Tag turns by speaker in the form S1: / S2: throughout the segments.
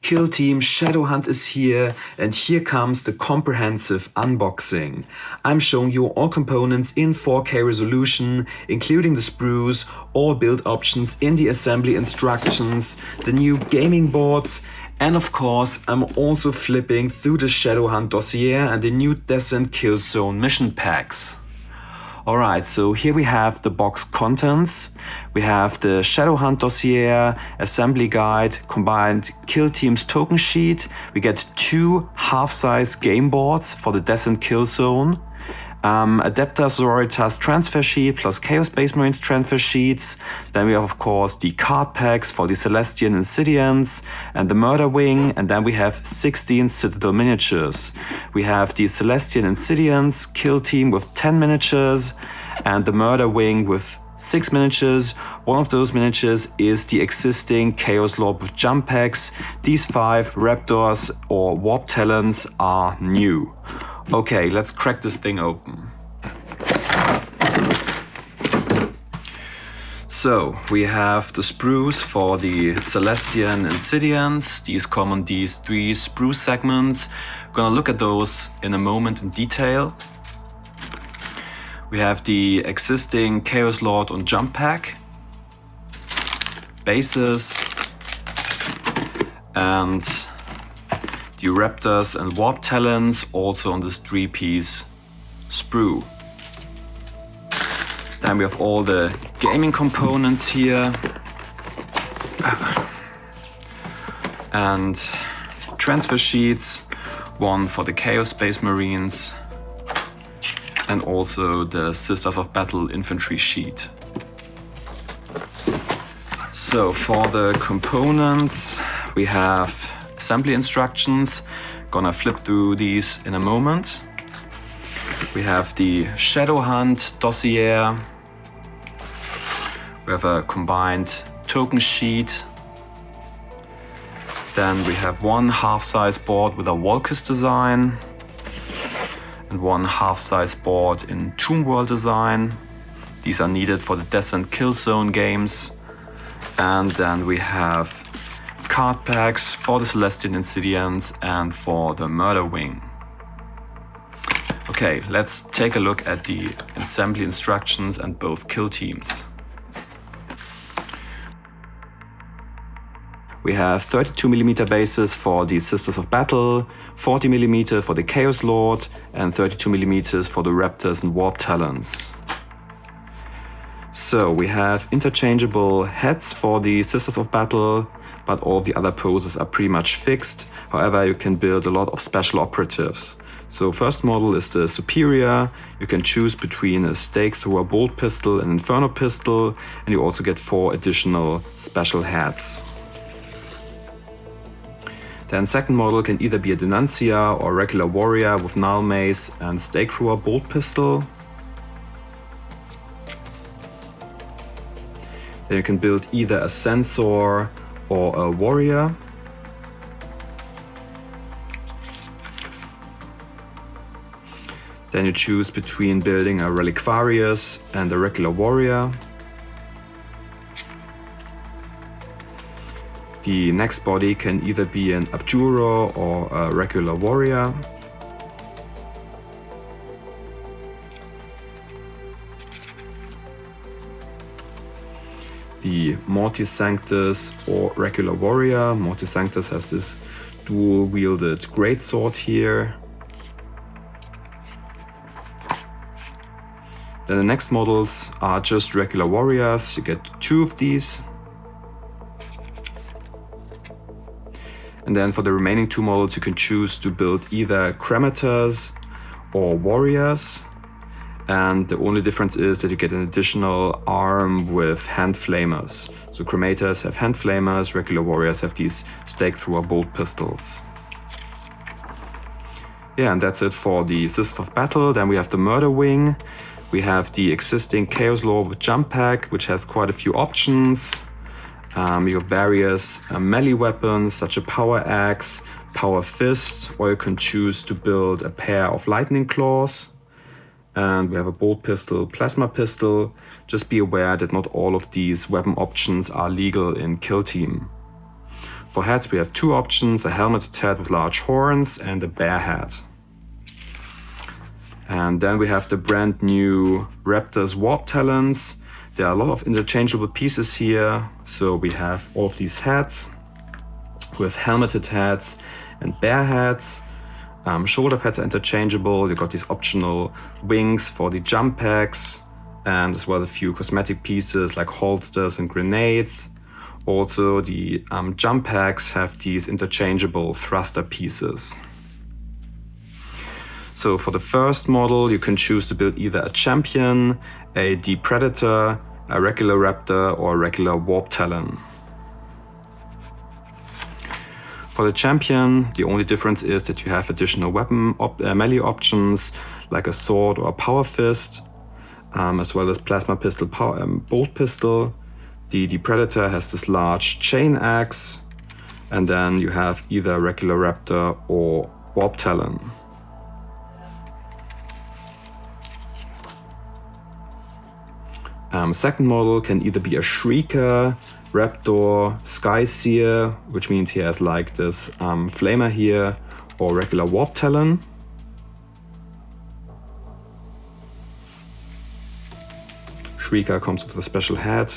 S1: Kill Team Shadowhunt is here, and here comes the comprehensive unboxing. I'm showing you all components in 4K resolution, including the sprues, all build options in the assembly instructions, the new gaming boards, and of course I'm also flipping through the Shadowhunt Dossier and the new Descent Killzone mission packs. Alright, so here we have the box contents. We have the Shadowhunt Dossier, assembly guide, combined Kill Team's token sheet. We get 2 half-size game boards for the Descent Killzone. Adeptus Sororitas transfer sheet plus Chaos Space Marines transfer sheets. Then we have of course the card packs for the Celestian Insidiants and the Murderwing, and then we have 16 Citadel miniatures. We have the Celestian Insidiants Kill Team with 10 miniatures and the Murderwing with 6 miniatures. One of those miniatures is the existing Chaos Lord with jump packs. These 5 Raptors or Warp Talons are new. Okay, let's crack this thing open. So, we have the sprues for the Celestian Insidiants. These come on these 3 sprue segments. I'm gonna look at those in a moment in detail. We have the existing Chaos Lord on jump pack, bases, and the Raptors and Warp Talons also on this 3-piece sprue. Then we have all the gaming components here and transfer sheets, one for the Chaos Space Marines and also the Sisters of Battle infantry sheet. So for the components we have assembly instructions. Gonna flip through these in a moment. We have the Shadowhunt Dossier. We have a combined token sheet. Then we have one half-size board with a Volkis design and one half-size board in Tomb World design. These are needed for the Descent Killzone games. And then we have card packs for the Celestian Insidiants and for the Murderwing. Okay, let's take a look at the assembly instructions and both kill teams. We have 32mm bases for the Sisters of Battle, 40mm for the Chaos Lord, and 32mm for the Raptors and Warp Talons. So we have interchangeable heads for the Sisters of Battle, but all the other poses are pretty much fixed. However, you can build a lot of special operatives. So first model is the Superior. You can choose between a stake through a bolt pistol and inferno pistol, and you also get 4 additional special heads. Then second model can either be a Denuncia or regular warrior with null mace and stake through a bolt pistol. Then you can build either a Censor or a warrior. Then you choose between building a Reliquarius and a regular warrior. The next body can either be an Abjurer or a regular warrior. The Mortis Sanctus or regular warrior. Mortis Sanctus has this dual-wielded greatsword here. Then the next models are just regular warriors. You get 2 of these. And then for the remaining 2 models you can choose to build either Cremators or warriors. And the only difference is that you get an additional arm with hand flamers. So Cremators have hand flamers, regular warriors have these stake through a bolt pistols. Yeah, and that's it for the Sisters of Battle. Then we have the Murderwing. We have the existing Chaos Lord with jump pack, which has quite a few options. You have various melee weapons such as Power Axe, Power Fist, or you can choose to build a pair of Lightning Claws. And we have a bolt pistol, plasma pistol. Just be aware that not all of these weapon options are legal in Kill Team. For heads we have two options, a helmeted head with large horns and a bear head. And then we have the brand new Raptor's warp talons. There are a lot of interchangeable pieces here. So we have all of these heads with helmeted heads and bear heads. Shoulder pads are interchangeable. You've got these optional wings for the jump packs, and as well a few cosmetic pieces like holsters and grenades. Also, the jump packs have these interchangeable thruster pieces. So for the first model, you can choose to build either a champion, a deep predator, a regular raptor, or a regular warp talon. For the champion, the only difference is that you have additional weapon melee options like a sword or a power fist, as well as plasma pistol, bolt pistol. The predator has this large chain axe, and then you have either a regular raptor or warp talon. Second model can either be a Shrieker, Raptor, Skyseer, which means he has like this flamer here, or regular warp talon. Shrieker comes with a special head.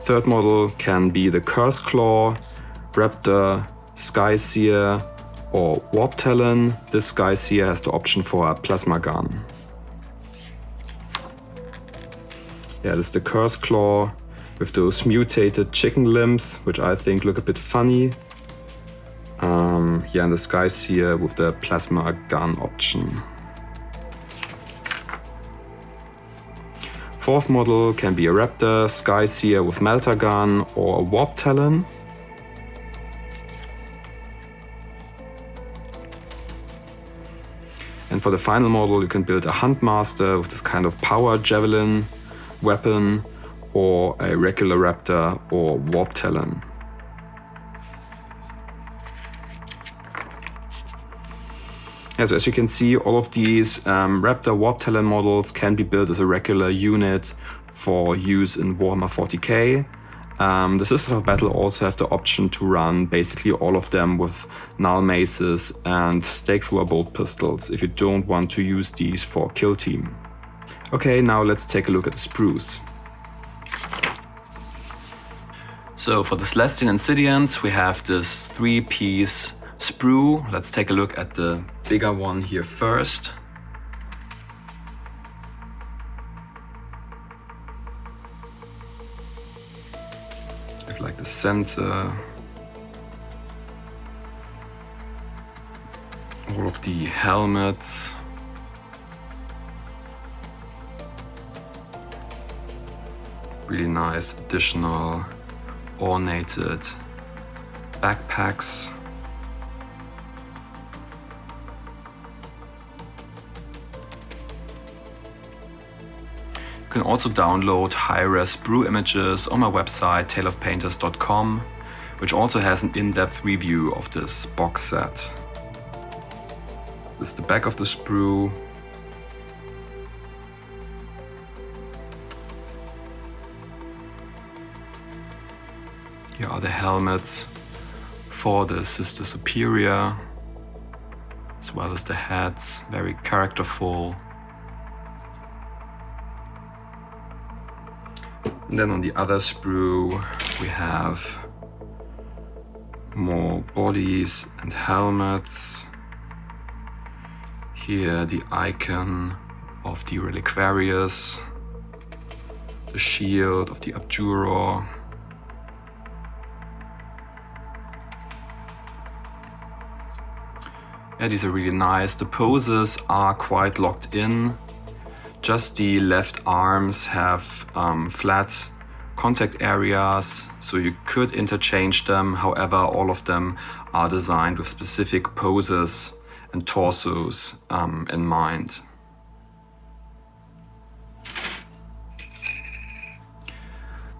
S1: Third model can be the Curse Claw, Raptor, Skyseer, or warp talon. This Skyseer has the option for a plasma gun. Yeah, this is the Curse Claw with those mutated chicken limbs, which I think look a bit funny. Yeah, and the Skyseer with the plasma gun option. Fourth model can be a Raptor, Skyseer with melter gun, or a warp talon. And for the final model, you can build a Huntmaster with this kind of power javelin weapon, or a regular raptor or warp talon. Yeah, so as you can see, all of these raptor warp talon models can be built as a regular unit for use in Warhammer 40k. The Sisters of Battle also have the option to run basically all of them with null maces and stake ruler bolt pistols if you don't want to use these for kill team. Okay, now let's take a look at the sprues. So for the Celestian Insidiants, we have this 3-piece sprue. Let's take a look at the bigger one here first. I have like the sensor. All of the helmets. Really nice additional ornated backpacks. You can also download high-res sprue images on my website taleofpainters.com, which also has an in-depth review of this box set. This is the back of the sprue. Here are the helmets for the Sister Superior, as well as the heads, very characterful. And then on the other sprue, we have more bodies and helmets. Here the icon of the Reliquarius, the shield of the Abjurer. Yeah, these are really nice. The poses are quite locked in. Just the left arms have flat contact areas, so you could interchange them. However, all of them are designed with specific poses and torsos in mind.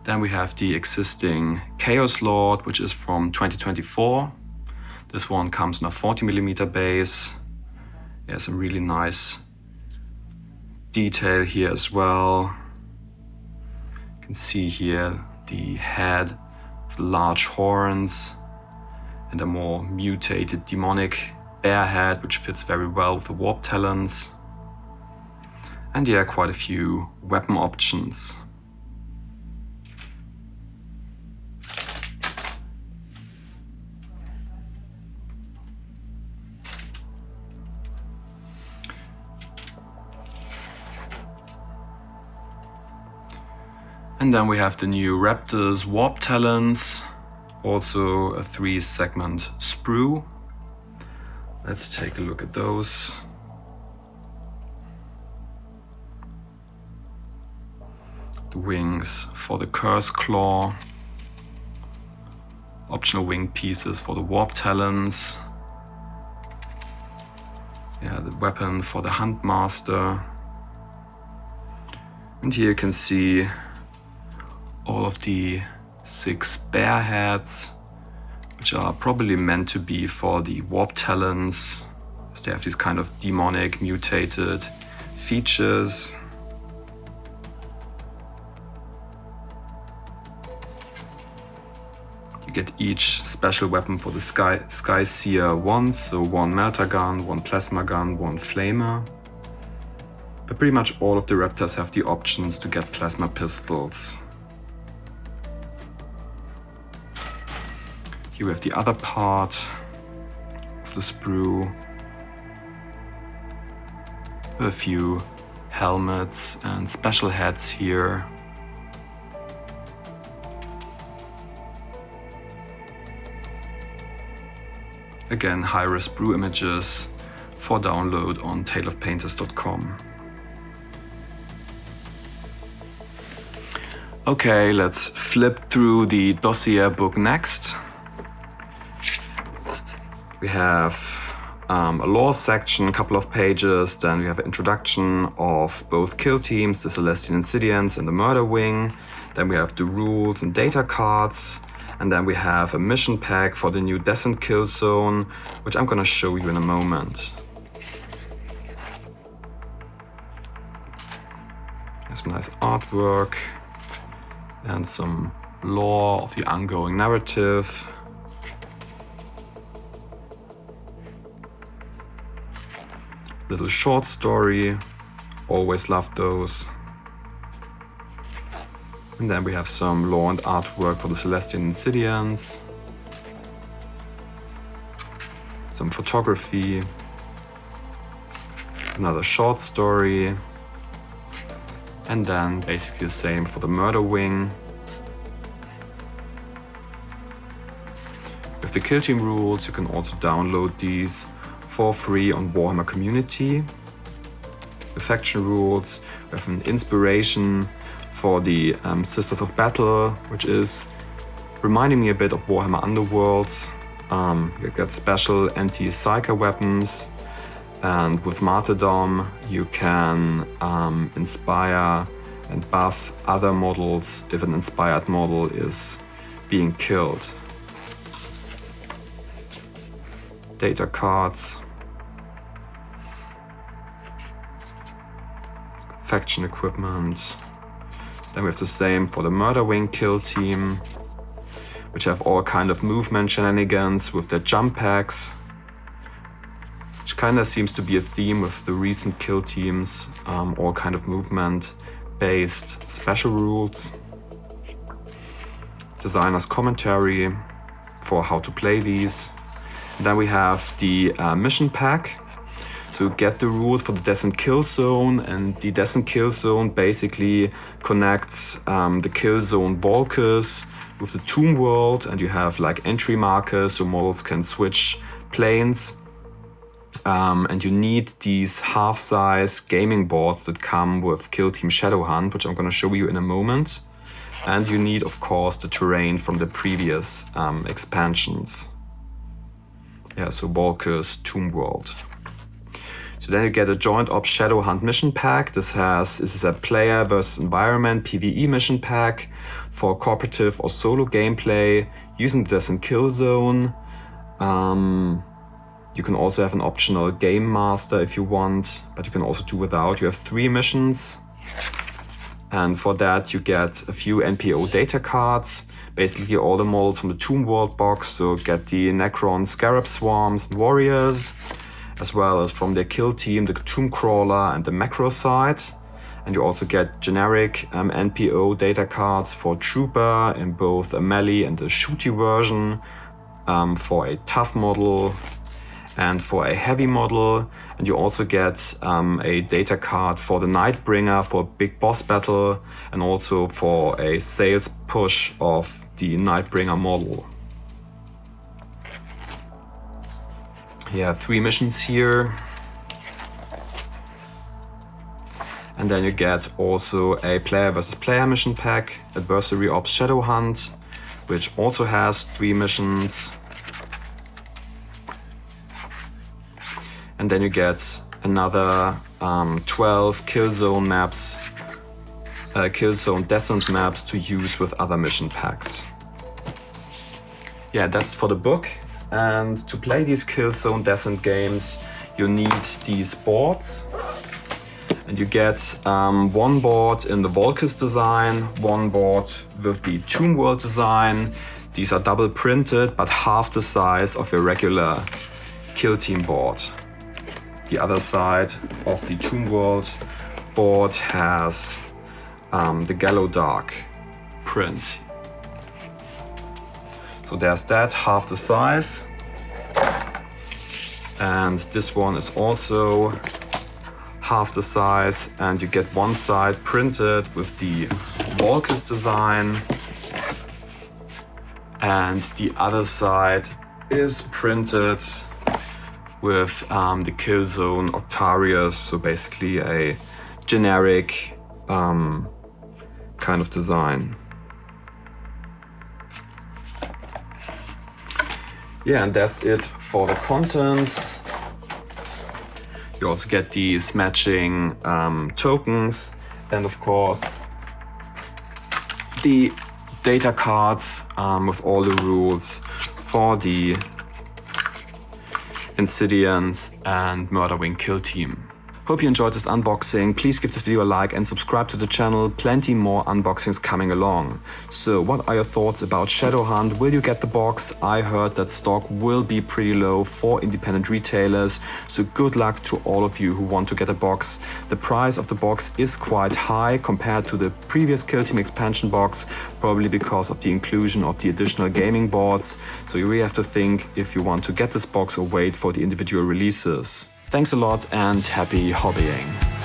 S1: Then we have the existing Chaos Lord, which is from 2024. This one comes in a 40mm base. There's some really nice detail here as well. You can see here the head with large horns and a more mutated demonic bear head, which fits very well with the warp talons. And yeah, quite a few weapon options. And then we have the new Raptor's warp talons, also a 3-segment sprue. Let's take a look at those. The wings for the Curse Claw, optional wing pieces for the warp talons. Yeah, the weapon for the Huntmaster. And here you can see all of the 6 bear heads, which are probably meant to be for the warp talons, as they have these kind of demonic mutated features. You get each special weapon for the Sky Seer once, so 1 melter gun, 1 plasma gun, 1 flamer. But pretty much all of the Raptors have the options to get plasma pistols. Here we have the other part of the sprue. A few helmets and special heads here. Again, high-res sprue images for download on taleofpainters.com. Okay, let's flip through the dossier book next. We have a lore section, a couple of pages, then we have an introduction of both kill teams, the Celestian Insidiants and the Murderwing. Then we have the rules and data cards, and then we have a mission pack for the new Descent Killzone, which I'm gonna show you in a moment. There's some nice artwork and some lore of the ongoing narrative. Little short story, always loved those. And then we have some lore and artwork for the Celestian Insidiants. Some photography. Another short story. And then basically the same for the Murderwing. With the kill team rules, you can also download these for free on Warhammer Community. The faction rules, we have an inspiration for the Sisters of Battle, which is reminding me a bit of Warhammer Underworlds. You get special anti-psyker weapons, and with Martyrdom you can inspire and buff other models if an inspired model is being killed. Data cards, faction equipment. Then we have the same for the Murderwing kill team, which have all kind of movement shenanigans with their jump packs, which kind of seems to be a theme with the recent kill teams, all kind of movement based special rules. Designer's commentary for how to play these. Then we have the mission pack. So get the rules for the Descent Killzone, and the Descent Killzone basically connects the Killzone Volkers with the Tomb World, and you have like entry markers so models can switch planes. And you need these half-size gaming boards that come with Kill Team Shadowhunt, which I'm going to show you in a moment. And you need, of course, the terrain from the previous expansions. Yeah, so Volker's Tomb World. So then you get a Joint Ops Shadowhunt mission pack. This is a player versus environment PvE mission pack for cooperative or solo gameplay using the Descent Killzone. You can also have an optional game master if you want, but you can also do without. You have 3 missions. And for that you get a few NPO data cards, basically all the models from the Tomb World box. So get the Necron Scarab Swarms and Warriors, as well as from their kill team, the Tomb Crawler and the Macrocide. And you also get generic NPO data cards for Trooper in both a melee and a shooty version, for a tough model and for a heavy model. And you also get a data card for the Nightbringer for a big boss battle, and also for a sales push of the Nightbringer model. Yeah, 3 missions here. And then you get also a player versus player mission pack, Adversary Ops Shadowhunt, which also has 3 missions. And then you get another 12 Killzone maps, Killzone Descent maps to use with other mission packs. Yeah, that's for the book. And to play these Killzone Descent games, you need these boards. And you get 1 board in the Volkis design, 1 board with the Tomb World design. These are double printed, but half the size of a regular Kill Team board. The other side of the Tomb World board has the Gallo Dark print. So there's that, half the size. And this one is also half the size, and you get one side printed with the Volkis design, and the other side is printed with the Killzone Octarius, so basically a generic kind of design. Yeah, and that's it for the contents. You also get these matching tokens, and of course the data cards with all the rules for the Insidiants and Murderwing kill team. Hope you enjoyed this unboxing. Please give this video a like and subscribe to the channel. Plenty more unboxings coming along. So what are your thoughts about Shadowhunt? Will you get the box? I heard that stock will be pretty low for independent retailers. So good luck to all of you who want to get a box. The price of the box is quite high compared to the previous Kill Team expansion box, probably because of the inclusion of the additional gaming boards. So you really have to think if you want to get this box or wait for the individual releases. Thanks a lot and happy hobbying!